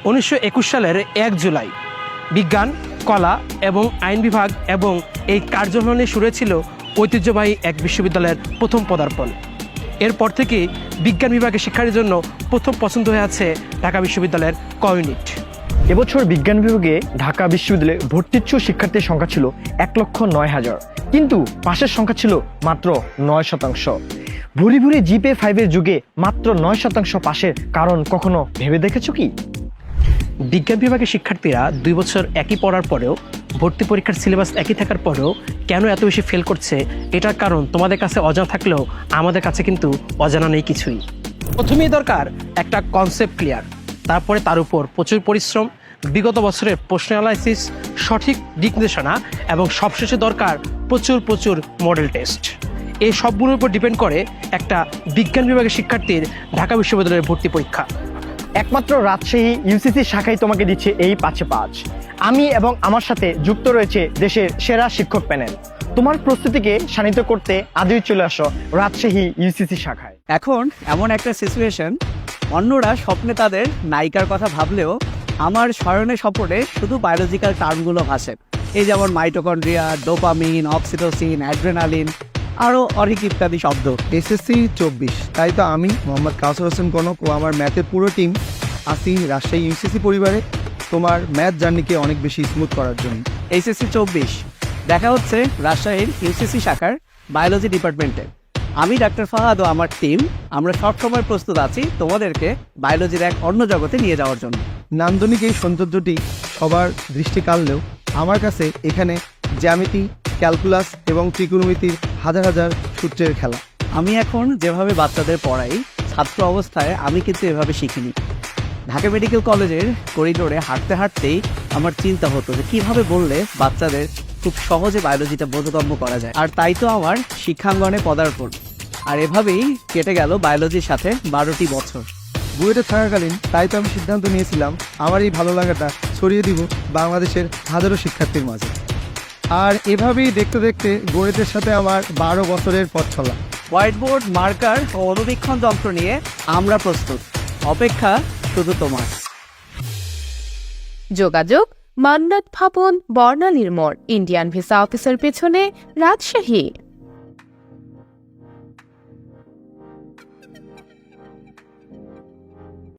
1921 সালের 1 জুলাই বিজ্ঞান, কলা এবং আইন বিভাগ এবং এই কার্যক্রমে শুরু ছিল ঐতিহ্যবাহী এক বিশ্ববিদ্যালয়ের প্রথম পদার্পণ। এরপর থেকে বিজ্ঞান বিভাগের শিক্ষার জন্য প্রথম পছন্দ হয়ে আছে ঢাকা বিশ্ববিদ্যালয়ের ক ইউনিট। এবছর বিজ্ঞান বিভাগে ঢাকা বিশ্ববিদ্যালয়ে ভর্তিচ্ছু শিক্ষার্থীর সংখ্যা ছিল 1,09,000, কিন্তু পাশের সংখ্যা ছিল মাত্র 9%। ভুরি ভুরি জিপিএ 5-এর যুগে মাত্র 9% পাশের কারণ কখনো ভেবে দেখেছো কি? বিজ্ঞান বিভাগের শিক্ষার্থীরা 2 বছর একই পড়ার পরেও, ভর্তি পরীক্ষার সিলেবাস একই থাকার পরেও কেন এত বেশি ফেল করছে, এটার কারণ তোমাদের কাছে অজানা থাকলেও আমাদের কাছে কিন্তু অজানা নেই কিছুই। প্রথমেই দরকার একটা কনসেপ্ট ক্লিয়ার, তারপরে তার উপর প্রচুর পরিশ্রম, বিগত বছরের প্রশ্ন অ্যানালাইসিস, সঠিক দিক নির্দেশনা এবং সবশেষে দরকার প্রচুর প্রচুর মডেল টেস্ট। এই সবগুলোর উপর ডিপেন্ড করে একটা বিজ্ঞান বিভাগের শিক্ষার্থীর ঢাকা বিশ্ববিদ্যালয়ের ভর্তি পরীক্ষা। একমাত্র রাজশাহী ইউসিসি শাখাই তোমাকে দিচ্ছে এই 5-5। আমি এবং আমার সাথে যুক্ত রয়েছে দেশের সেরা শিক্ষক প্যানেল। তোমার প্রস্তুতিকে শানিত করতে আজই চলে আসো রাজশাহী ইউসিসি শাখায়। এখন এমন একটা সিচুয়েশন, অন্যরা স্বপ্নে তাদের নায়িকার কথা ভাবলেও আমার স্মরণে স্বপনে শুধু বায়োলজিক্যাল টার্মগুলো ভাসে। এই যেমন মাইটোকন্ড্রিয়া, ডোপামিন, অক্সিটোসিন, অ্যাড্রেনালিন, আরও অনেক ইত্যাদি শব্দ। এসএসসি 24, তাই তো আমি মোহাম্মদ কাউসার হোসেন কনক ও আমার ম্যাথের পুরো টিম আসি রাজশাহী ইউসিসি পরিবারে তোমার ম্যাথ জার্নিকে অনেক বেশি স্মুথ করার জন্য। এইচএসসি 24 দেখা হচ্ছে রাজশাহীর ইউসিসি শাখার বায়োলজি ডিপার্টমেন্টে। আমি ডাক্তার ফাহাদ ও আমার টিম আমরা সবসময় প্রস্তুত আছি তোমাদেরকে বায়োলজির এক অন্য জগতে নিয়ে যাওয়ার জন্য। নান্দনিক এই সৌন্দর্যটি সবার দৃষ্টি কাড়লেও আমার কাছে এখানে জ্যামিতি, ক্যালকুলাস এবং ত্রিকোণমিতির হাজার হাজার সূত্রের খেলা। আমি এখন যেভাবে বাচ্চাদের পড়াই, ছাত্র অবস্থায় আমি কিন্তু এভাবে শিখিনি। ঢাকা মেডিকেল কলেজের করিডোরে হাঁটতে হাঁটতেই আমার চিন্তা হতো যে কীভাবে বললে বাচ্চাদের খুব সহজে বায়োলজিটা বোধগম্য করা যায়। আর তাই তো আমার শিক্ষাঙ্গনে পদার্পণ। আর এভাবেই কেটে গেল বায়োলজির সাথে 12টি বছর। বুয়েটে থাকাকালীন তাই তো আমি সিদ্ধান্ত নিয়েছিলাম আমার এই ভালো লাগাটা ছড়িয়ে দিব বাংলাদেশের হাজারো শিক্ষার্থীর মাঝে। আর এভাবেই দেখতে দেখতে গণিতের সাথে আমার 12 বছরের পথ চলা। হোয়াইট বোর্ড, মার্কার ও অনুবীক্ষণ যন্ত্র নিয়ে আমরা প্রস্তুত। অপেক্ষা শুধু তোমার। যোগাযোগ মান্নাত ভবন, বর্ণালীর মোড়, ইন্ডিয়ান ভিসা অফিসের পেছনে, রাজশাহী।